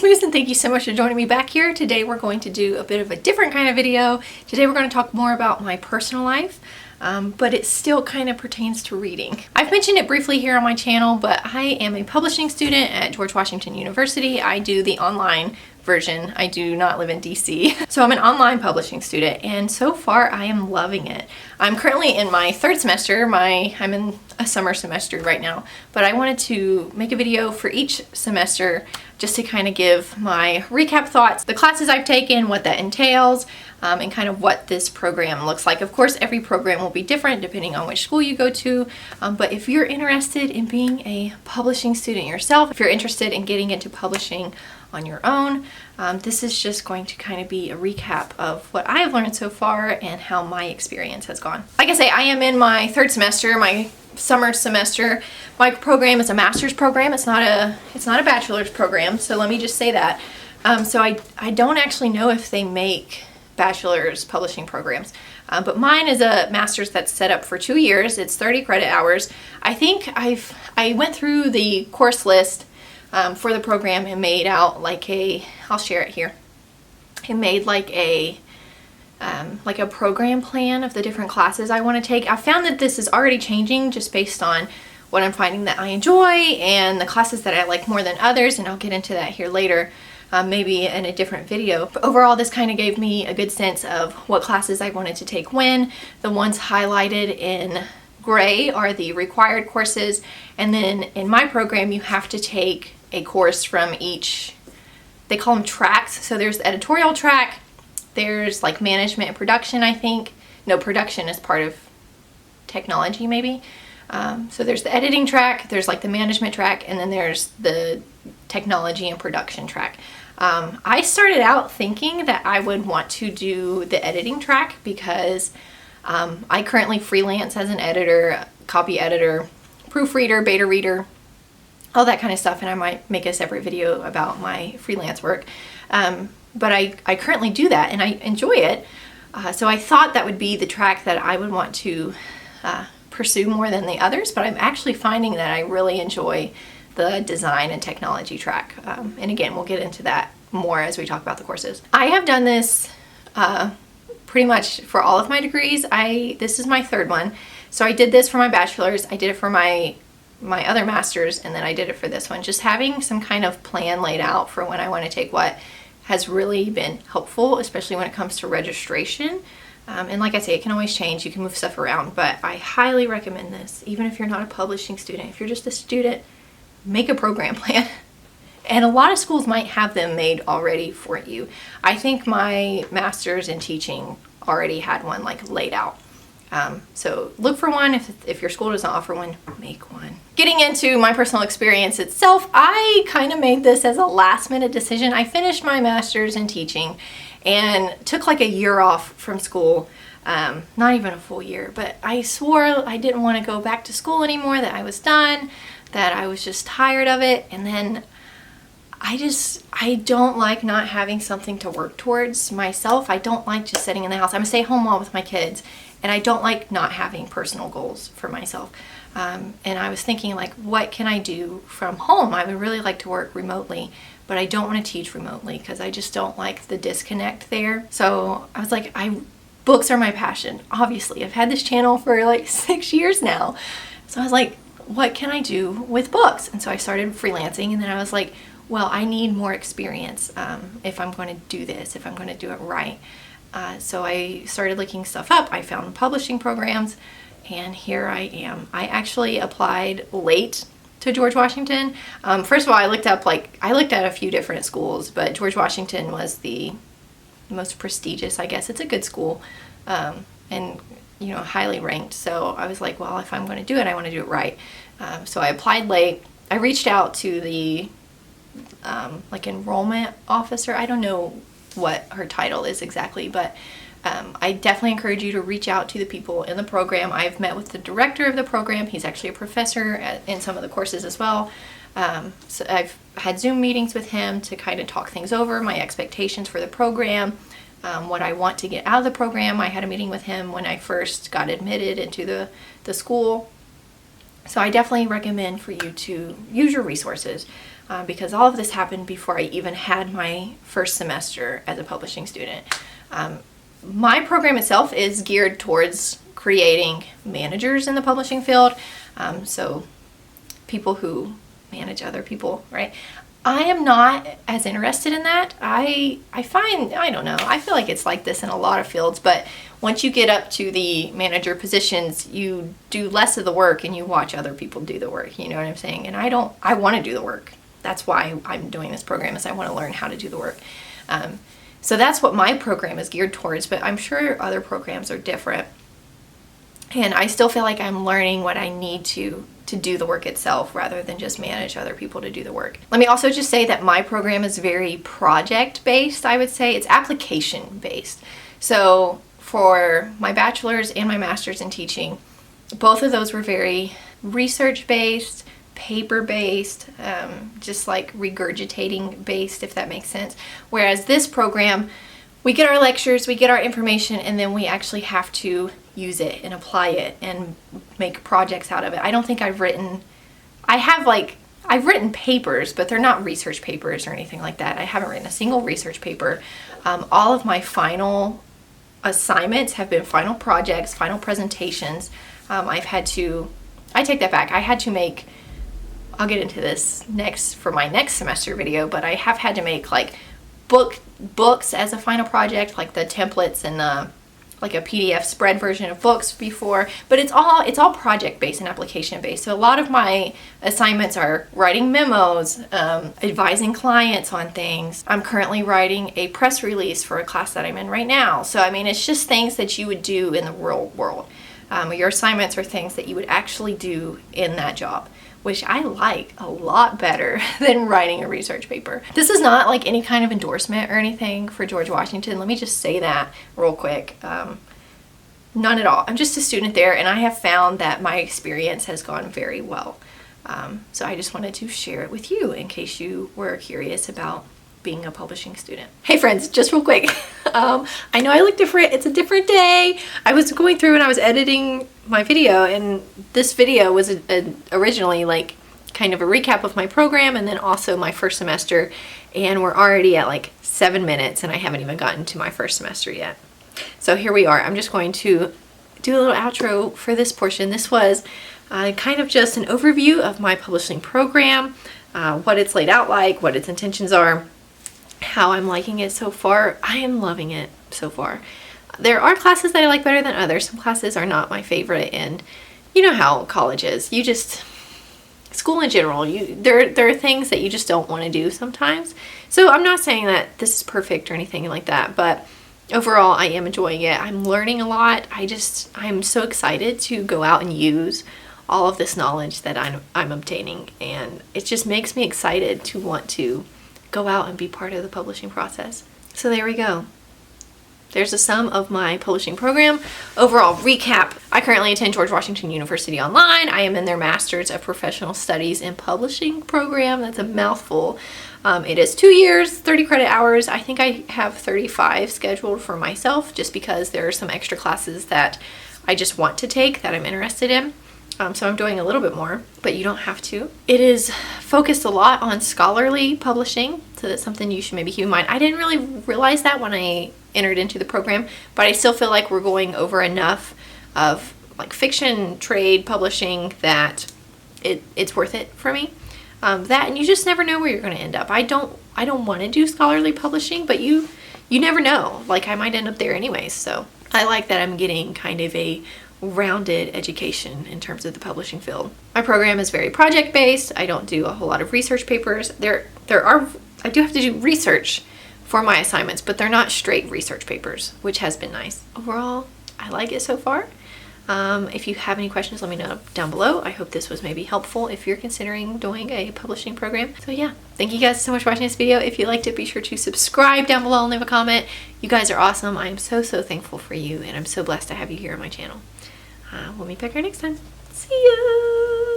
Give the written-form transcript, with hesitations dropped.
Smooths, and thank you so much for joining me back here. Today we're going to do a bit of a different kind of video. Today we're going to talk more about my personal life, but it still kind of pertains to reading. I've mentioned it briefly here on my channel, but I am a publishing student at George Washington University. I do the online version. I do not live in DC. So I'm an online publishing student, and so far I am loving it. I'm currently in my third semester. I'm in a summer semester right now, but I wanted to make a video for each semester just to kind of give my recap thoughts, the classes I've taken, what that entails, and kind of what this program looks like. Of course, every program will be different depending on which school you go to, but if you're interested in being a publishing student yourself, if you're interested in getting into publishing on your own, this is just going to kind of be a recap of what I've learned so far and how my experience has gone. Like I say, I am in my third semester, my summer semester. My program is a master's program. It's not a bachelor's program, so let me just say that. So I don't actually know if they make bachelor's publishing programs, but mine is a master's that's set up for 2 years. It's 30 credit hours. I think I went through the course list for the program and made out like I'll share it here. It made like a program plan of the different classes I want to take. I found that this is already changing just based on what I'm finding that I enjoy and the classes that I like more than others, and I'll get into that here later, maybe in a different video. But overall, this kind of gave me a good sense of what classes I wanted to take when. The ones highlighted in gray are the required courses, and then in my program you have to take a course from each, they call them tracks. So there's the editorial track, there's like management and production, I think. No, production is part of technology maybe. So there's the editing track, there's like the management track, and then there's the technology and production track. I started out thinking that I would want to do the editing track because I currently freelance as an editor, copy editor, proofreader, beta reader, all that kind of stuff, and I might make a separate video about my freelance work. But I currently do that and I enjoy it. So I thought that would be the track that I would want to pursue more than the others, but I'm actually finding that I really enjoy the design and technology track. And again, we'll get into that more as we talk about the courses. I have done this pretty much for all of my degrees. This is my third one. So I did this for my bachelor's, I did it for my other master's, and then I did it for this one. Just having some kind of plan laid out for when I want to take what has really been helpful, especially when it comes to registration. And like I say, it can always change, you can move stuff around, but I highly recommend this. Even if you're not a publishing student, if you're just a student, make a program plan. And a lot of schools might have them made already for you. I think my master's in teaching already had one like laid out. So look for one. If your school doesn't offer one, make one. Getting into my personal experience itself, I kind of made this as a last minute decision. I finished my master's in teaching and took like a year off from school. Not even a full year, but I swore I didn't want to go back to school anymore, that I was done, that I was just tired of it. And then I don't like not having something to work towards myself. I don't like just sitting in the house. I'm a stay-at-home mom with my kids, and I don't like not having personal goals for myself. And I was thinking, like, what can I do from home? I would really like to work remotely, but I don't want to teach remotely because I just don't like the disconnect there. So I was like, books are my passion. Obviously, I've had this channel for like 6 years now. So I was like, what can I do with books? And so I started freelancing, and then I was like, well, I need more experience if I'm going to do this, if I'm going to do it right. So I started looking stuff up. I found publishing programs, and here I am. I actually applied late to George Washington. First of all, I looked at a few different schools, but George Washington was the most prestigious, I guess. It's a good school, and highly ranked. So I was like, well, if I'm going to do it, I want to do it right. So I applied late. I reached out to the enrollment officer. I don't know what her title is exactly, but I definitely encourage you to reach out to the people in the program. I've met with the director of the program. He's actually a professor in some of the courses as well. So I've had Zoom meetings with him to kind of talk things over, my expectations for the program, what I want to get out of the program. I had a meeting with him when I first got admitted into the school. So I definitely recommend for you to use your resources. because all of this happened before I even had my first semester as a publishing student. My program itself is geared towards creating managers in the publishing field, so people who manage other people, right? I am not as interested in that. I don't know, I feel like it's like this in a lot of fields, but once you get up to the manager positions, you do less of the work and you watch other people do the work, you know what I'm saying? And I want to do the work. That's why I'm doing this program, is I want to learn how to do the work. So that's what my program is geared towards, but I'm sure other programs are different. And I still feel like I'm learning what I need to do the work itself rather than just manage other people to do the work. Let me also just say that my program is very project-based, I would say. It's application-based. So for my bachelor's and my master's in teaching, both of those were very research-based, paper-based, just like regurgitating-based, if that makes sense. Whereas this program, we get our lectures, we get our information, and then we actually have to use it and apply it and make projects out of it. I don't think I've written papers, but they're not research papers or anything like that. I haven't written a single research paper. All of my final assignments have been final projects, final presentations. I take that back. I had to make, I'll get into this for my next semester video, but I have had to make like books as a final project, like the templates and like a PDF spread version of books before, but it's all project based and application based. So a lot of my assignments are writing memos, advising clients on things. I'm currently writing a press release for a class that I'm in right now. So I mean, it's just things that you would do in the real world. Your assignments are things that you would actually do in that job, which I like a lot better than writing a research paper. This is not like any kind of endorsement or anything for George Washington. Let me just say that real quick. None at all. I'm just a student there, and I have found that my experience has gone very well. So I just wanted to share it with you in case you were curious about being a publishing student. Hey friends, just real quick. I know I look different. It's a different day. I was going through and I was editing my video, and this video was originally like kind of a recap of my program and then also my first semester, and we're already at like 7 minutes and I haven't even gotten to my first semester yet. So here we are. I'm just going to do a little outro for this portion. This was kind of just an overview of my publishing program, what it's laid out like, what its intentions are, how I'm liking it so far. I am loving it so far. There are classes that I like better than others. Some classes are not my favorite, and you know how college is. School in general, there are things that you just don't want to do sometimes. So I'm not saying that this is perfect or anything like that, but overall I am enjoying it. I'm learning a lot. I'm so excited to go out and use all of this knowledge that I'm obtaining, and it just makes me excited to want to go out and be part of the publishing process. So there we go. There's a sum of my publishing program. Overall recap, I currently attend George Washington University Online. I am in their Master's of Professional Studies in Publishing program. That's a mouthful. It is 2 years, 30 credit hours. I think I have 35 scheduled for myself just because there are some extra classes that I just want to take that I'm interested in. So I'm doing a little bit more, but you don't have to. It is focused a lot on scholarly publishing, so that's something you should maybe keep in mind. I didn't really realize that when I entered into the program, but I still feel like we're going over enough of like fiction, trade, publishing that it's worth it for me. That, and you just never know where you're going to end up. I don't want to do scholarly publishing, but you never know. Like, I might end up there anyways. So I like that I'm getting kind of a rounded education in terms of the publishing field. My program is very project-based. I don't do a whole lot of research papers. I do have to do research for my assignments, but they're not straight research papers, which has been nice. Overall, I like it so far. If you have any questions, let me know down below. I hope this was maybe helpful if you're considering doing a publishing program. So yeah, thank you guys so much for watching this video. If you liked it, be sure to subscribe down below and leave a comment. You guys are awesome. I am so thankful for you, and I'm so blessed to have you here on my channel. We'll meet back here next time. See ya!